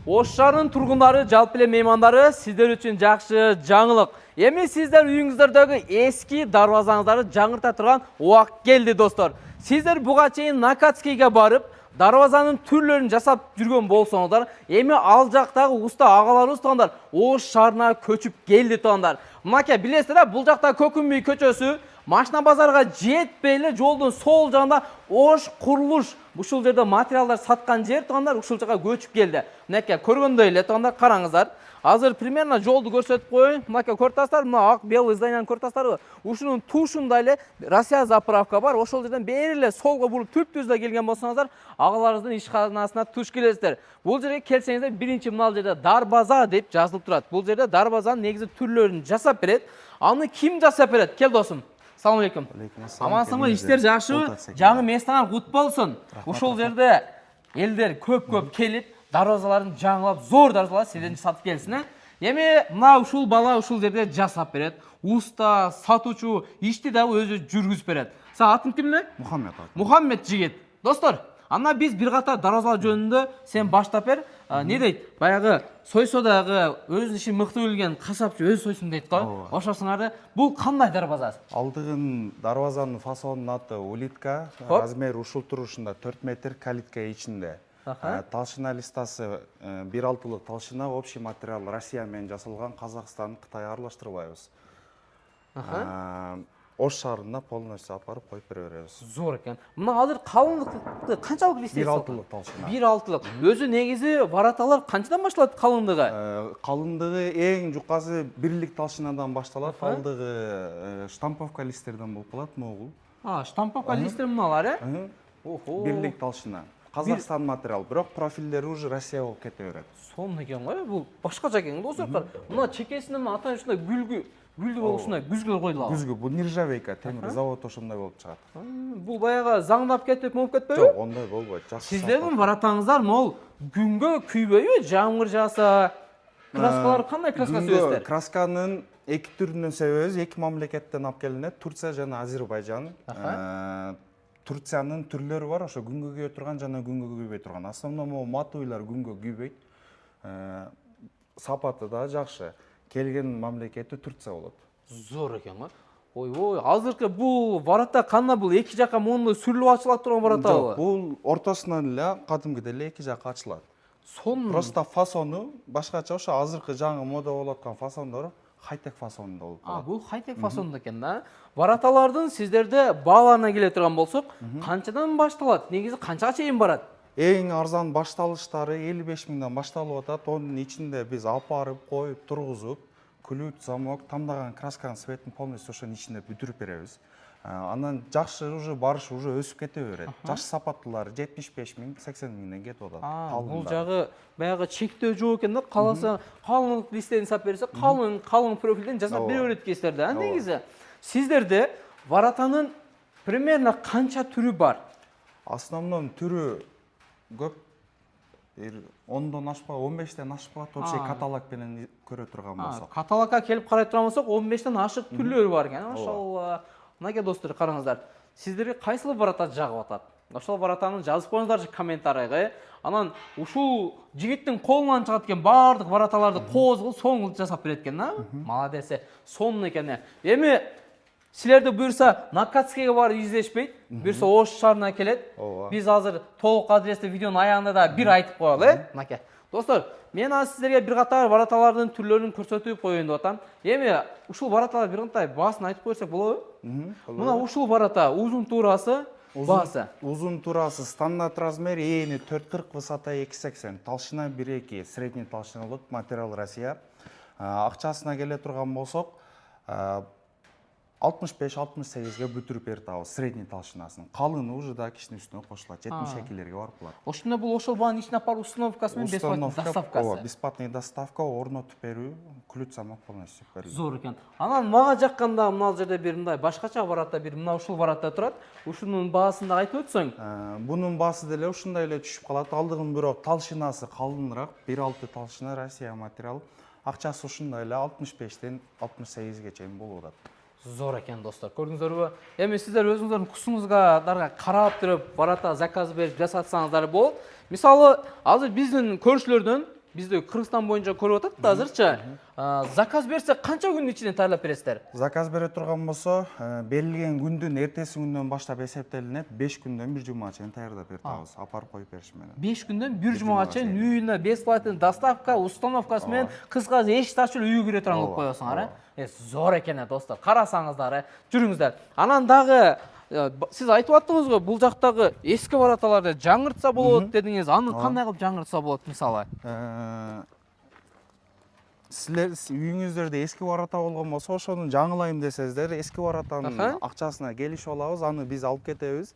Ош шаарынын тургундары, жалпы эле меймандары, сиздер үчүн жакшы жаңылык. Эми сиздер үйүңүздөрдөгү эски дарбазаңыздарды жаңырта турган убакыт келди, достор. Сиздер буга чейин Накатскийге барып, дарбазанын түрлөрүн жасап жүргөн болсоңуздар, эми ал жактагы уста агаларыбыз туугандар Ош шаарына көчүп келди, туугандар. Мынакей билесиздер, бул жакта Көкүнбүй көчөсү, машина базарга жетпей эле жолдун сол жагында Ош курулуш ушул жерде материалдар саткан жер, туугандар, ушул жакка көчүп келди. Мынакей көргөндөй эле, туугандар, караңыздар. Азыр примерно жолду көрсөтүп коеюн. Мынакей көрүп атасыздар, мына ак белый зданияны көрүп атасыздарбы? Ушунун тушунда эле Россия заправка бар. Ошол жерден бери эле солго буруп түп-түздө келген болсоңуздар, агаларыбыздын ишканасына туш келесиздер. Бул жерге келсеңиздер, биринчи мына жерде дарбаза деп жазылып турат. Бул жерде дарбазанын негизи түрлөрүн жасап берет. Аны ким жасап берет? Кел досум. Салам алейкум. Амансыңбы? Иштер жакшыбы? Жаңы местаңар кут болсун. Ушул жерде элдер көп келип, дарбазаларын жаңылап, зор дарбазалар сиздерден сатып келсин. Эми мына ушул бала ушул жерде жасап берет. Уста, сатуучу, ишти дагы өзү жүргүзүп берет. Сага атың ким эле? Мухаммед. Мухаммед жигит. Достор, анда биз бир катар дарбазалар жөнүндө сен баштап бер. Не дейт? Баягы сойсодагы өзүнүн ишин мыкты билген касапчы өз сойсун дейт го. Ошосуңарды бул кандай дарбаза? Алдыгын дарбазанын фасонунун аты улитка, размери ушул турушунда 4 метр, калитка ичинде. Талшына листасы 1,6 талшына, общий материал Россия менен жасалган, Казакстан, Кытай аралаштырбайбыз. Ош шаарына полностью апарып коюп бере беребиз. Зор экен. Мына азыр калыңдыкты канчалык листейсиз? 1,6 талшына. 1,6. Өзү негизи вараталар канчадан башталат калыңдыгы? Калыңдыгы эң жукасы 1 талшынадан башталат. Алдыгы штамповка листтерден болуп калат, могул. Штамповка листтер мыналар, Охо. 1 талшына. Казакстан материал, бирок профилдери уже Россия болуп кете берет. Сонун экен го, бул башкача экен, достор. Мына чекесинен атайын ушундай гүлдү болушундай күзгүлөр койдулар. Күзгү, бул нержавейка, темир завод ошондой болуп чыгат. Бул баягы заңдап кетип, болуп кетпейби? Жок, ондой болбойт. Сиздердин варатаңыздар могул күнгө күйбөйбү? Жамгыр жааса, краскалар кандай краска себесиздер? Красканын эки түрүнөн себебиз, эки мамлекеттен алып келинет, Турция жана Азербайжан. Турциянын түрлөрү бар, ошо күнгө күйбөй турган жана күнгө күйбөй турган. Основном матуйлар күнгө күйбөйт. Сапаты да жакшы. Келген мамлекети Турция болот. Зор экен го. Ой, азыркы бул варата кандай, бул эки жака моундай сүрүлүп ачылат турган варатабы? Жок, бул ортосунан эле кадимкидей эле эки жака ачылат. Просто фасону башкача, ошо азыркы жаңы мода болуп аткан фасондору хай-тек фасонунда болуп калат. Бул хай-тек фасонунда экен да. Вараталардын сиздерде бааларына келе турган болсок, канчадан башталат? Негизи канчага чейин барат? Эң арзан башталыштары 55 миңден башталып атат. Онун ичинде биз апарып, коюп, тургузуп, ключ, замок, тандаган красканын цветин полностью ошонун ичинде бүтүрүп беребиз. Анан жакшы уже барышы уже өсүп кете берет. Жакшы сапаттуулары 75 миң, 80 миңден кетип атат. Бул жагы баягы чектөө жок экен да. Каласа калыңдык листтерин сап берсе, калың профилден жасап бере берет экенсиздер да. Негизи сиздерде варатанын примерно канча түрү бар? Основном түрү көп. 10дон ашпай, 15тен ашып калат. Вообще каталог менен көрө турган болсок. Каталогга келип карай турган болсок, 15тен ашык түрлөрү бар экен. Машалла. Мынакей достор, караңыздар. Сиздерге кайсыл варата жагып атат? Ошол варатаны жазып коюңуздарчы комментарийге. Анан ушул жигиттин колунан чыгат экен баардык вараталарды кооз соң жасап берет экен, да? Молодец. Сонун экен. Эми силерди буюрса Накатскийге барып издешпейт, буюрса Ош шаарына келет. Биз азыр толук адрести видеонун аягында да бир айтып коелу, Мынакей. Достор, мен азыр сиздерге бир катар вараталардын түрлөрүн көрсөтүп коеюн деп атам. Эми ушул вараталар бир кандай баасын айтып койсок болобу? Мына ушул варата узун туурасы, баасы. Узун туурасы стандарт размер, эни 4,40, высота 2,80, талшына 1,2, средний талшына болот, материал Россия. Акчасына келе турган болсок, 65-68ге бүтүрүп берип атабыз средний талшынасын. Калыны уже да кишинин үстүнө кошулат, 72лерге барып калат. Ошондо бул ошол баанын ичине апарып установкасы менен бесплатный доставкасы. Бесплатный доставка, орнотуп берүү, ключ, замок полностью берилет. Зор экен. Анан мага жакканда мына жерде бир мындай башкача варата, бир мына ушул варата турат. Ушунун баасын да айтып өтсөң. Бунун баасы деле ушундай эле түшүп калат. Алдыгын бирок талшынасы калыныраак, 1,6 талшына Россия материал. Акчасы ушундай эле 65тен 68ге чейин болуп атат. Зор экен, достор. Көрдүңүздөрбү? Эми сиздер өзүңүздөрдүн кусуңузга карап туруп, варата заказ берип жасатсаңыздар болот. Мисалы, азыр биздин көрүшүлөрдөн бизде Кыргызстан боюнча көрүп атат да азырчы. Заказ берсе канча күндүн ичинде даярдап бересиздер? Заказ бере турган болсо, белгилеген күндүн эртеси күндөн баштап эсептелинет, 5 күндөн 1 жумага чейин даярдап берип атабыз, апарып коюп бериш менен. 5 күндөн 1 жумага чейин үйүнө бесплатный доставка, установкасы менен кыскасы эшик ачылып үйгө кире турган кылып коесуңар, зор экен достор. Карасаңыздар, жүрүңүздөр. Анан дагы сиз айтып аттыңыз го, бул жактагы эски вороталарды жаңыртса болот дедиңиз. Аны кандай кылып жаңыртса болот мисалы? Силер үйүңүздөрдө эски ворота болгон болсо, ошону жаңылайм десеңиздер, эски воротанын акчасына келишип алабыз, аны биз алып кетебиз.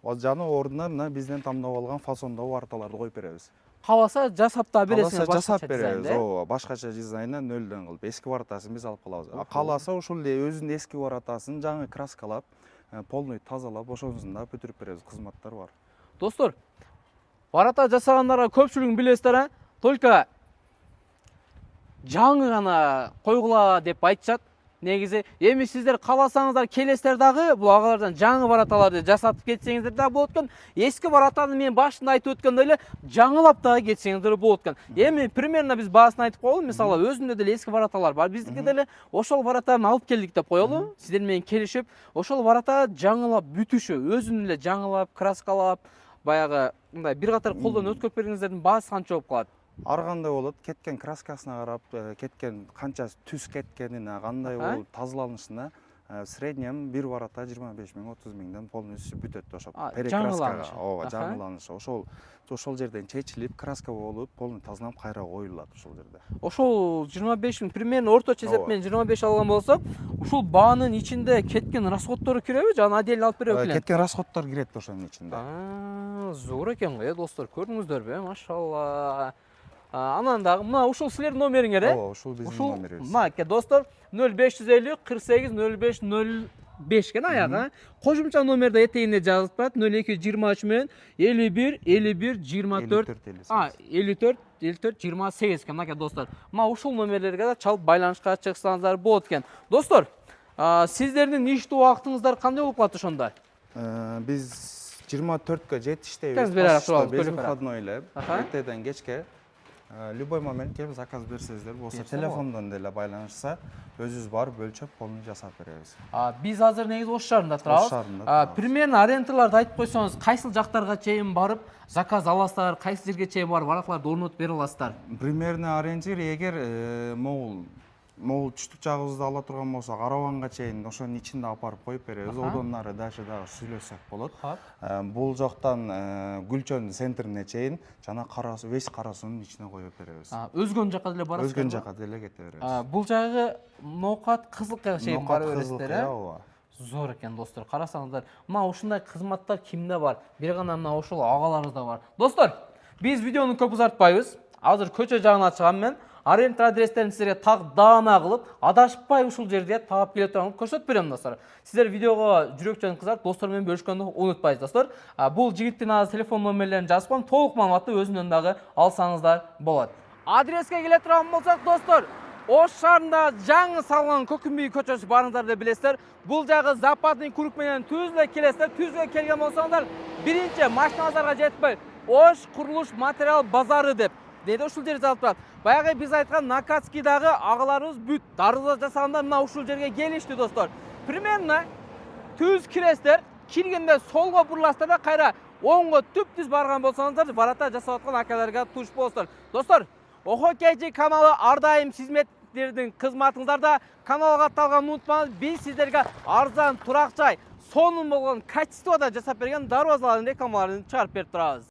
Жана ордуна мына бизден тандап алган фасондоо вороталарды коюп беребиз. Каласа жасап да бересиңер, жасап беребиз. Ооба, башкача дизайндан нөлдөн кылып эски воротасын биз алып калабыз. Каласа ушул эле өзүнүн эски воротасын жаңы краскалап, полный тазалап, ошонусун да бүтүрүп беребиз, кызматтар бар. Достор, ворота жасагандарга көпчүлүгүн билесиздер, только жаңы гана койгула деп айтышат. Негизи, эми сиздер кааласаңыздар келесиздер дагы бул агалардан жаңы вороталарды жасатып кетсеңиздер да болот экен. Эски воротаны мен башында айтып өткөндөй эле жаңылап дагы кетсеңиздер болот экен. Эми примерно биз баасын айтып коелу. Мисалы, өзүндө деле эски вороталар бар. Биздики деле ошол воротаны алып келдик деп коелу. Сиздер менен келишип, ошол ворота жаңылап бүтүшү, өзүн эле жаңылап, краскалап, баягы мындай бир катар колдон өткөрүп бергениңиздердин баасы канча болуп калат? Ар кандай болот, кеткен краскасына карап, кеткен канча түс кеткенине, кандай болуп тазаланышына, в среднем бир ворота 25 миң, 30 миңден полностью бүтөт ошо. Перекраскага, ооба, жаңыланышы. Ошол жерден чечилип, краска болуп, полный тазаланып, кайра коюлат ошол жерде. Ошол 25 миң, примерно орточо эсеп менен 25 алган болсок, ушул баанын ичинде кеткен расходтору киреби, жана отдельно алып береби экен? Кеткен расходтор кирет ошонун ичинде. Зор экен го, достор, көрдүңүздөрбү, машалла. Анан дагы мына ушул силердин номериңер, Ооба, ушул биздин номерибиз. Мына достор, 0550 48 05 05 экен аягы. Кошумча номерде этегинде жазылып турат, 0223 менен 51 51 24 54 28 экен ака достор. Мына ушул номерлерге да чалып байланышка чыксаңыздар болот экен. Достор, сиздердин иштүү убактыңыздар кандай болуп калат ошондо? Биз 24кө жетиштейбиз. Без выходной эле, эртеден кечке. Любой момент келип заказ берсеңиздер болсо, телефондон деле байланышса, өзүбүз барып өлчөп, полный жасап беребиз. Биз азыр негизи Ош шаарында турабыз. Примерно арендаларды айтып койсоңуз, кайсыл жактарга чейин барып заказ аласыздар, кайсы жерге чейин барып воротларды орнотуп бере аласыздар? Примерно ориентир эгер могул түштүк жагыбызды ала турган болсо, Карабанга чейин ошонун ичинде алып барып коюп беребиз. Одон нары дальше дагы сүйлөшсөк болот. Бул жактан Гүлчөн центрине чейин жана Весь Кара-Суунун ичине коюп беребиз. Өзгөн жака деле барасыздар? Өзгөн жака деле кете беребиз. Бул жагы Ноокат, Кызылкайга чейин барып бересиздер, ооба. Зор экен достор, карасаңыздар. Мына ушундай кызматтар кимде бар? Бир гана мына ошол агаларыбызда бар. Достор, биз видеону көп узартпайбыз. Азыр көчө жагына чыгам мен. Аренда адрестерин силерге так даана кылып, адашпай ушул жерде таап келе турганын көрсөтүп берем достор. Сиздер видеого жүрөкчөн кызарып, достор менен бөлүшкөндү унутпайсыз достор. Бул жигиттин азыр телефон номерлерин жазып коем, толук маалыматты өзүнөн дагы алсаңыздар болот. Адреске келе турган болсок, достор, Ош шаарында жаңы салган Көкүмбүй көчөсү барыңыздар деп билесиздер. Бул жагы Западный круг менен түзүлө келесиздер. Түзгө келген болсоңуздар, биринчи машиналарга жетпей, Ош курулуш материал базары деп деди ушул жерде жазылып турат. Баягы биз айткан Накатскийдагы агаларыбыз бүт дарыла жасагандар мына ушул жерге келишти достор. Примерно түз киресиздер, киргенде солго буруласыздар да кайра оңго түп-түз барган болсоңуздар, ворота жасап аткан акаларга туш болосуздар. Достор, ОХКЖ каналы ар дайым сизметтердин кызматыңыздарда. Каналга катталганды унутпаңыз. Биз сиздерге арзан, турак жай, сонун болгон качествода жасап берген дарбазалардын рекламаларын чыгарып берип турабыз.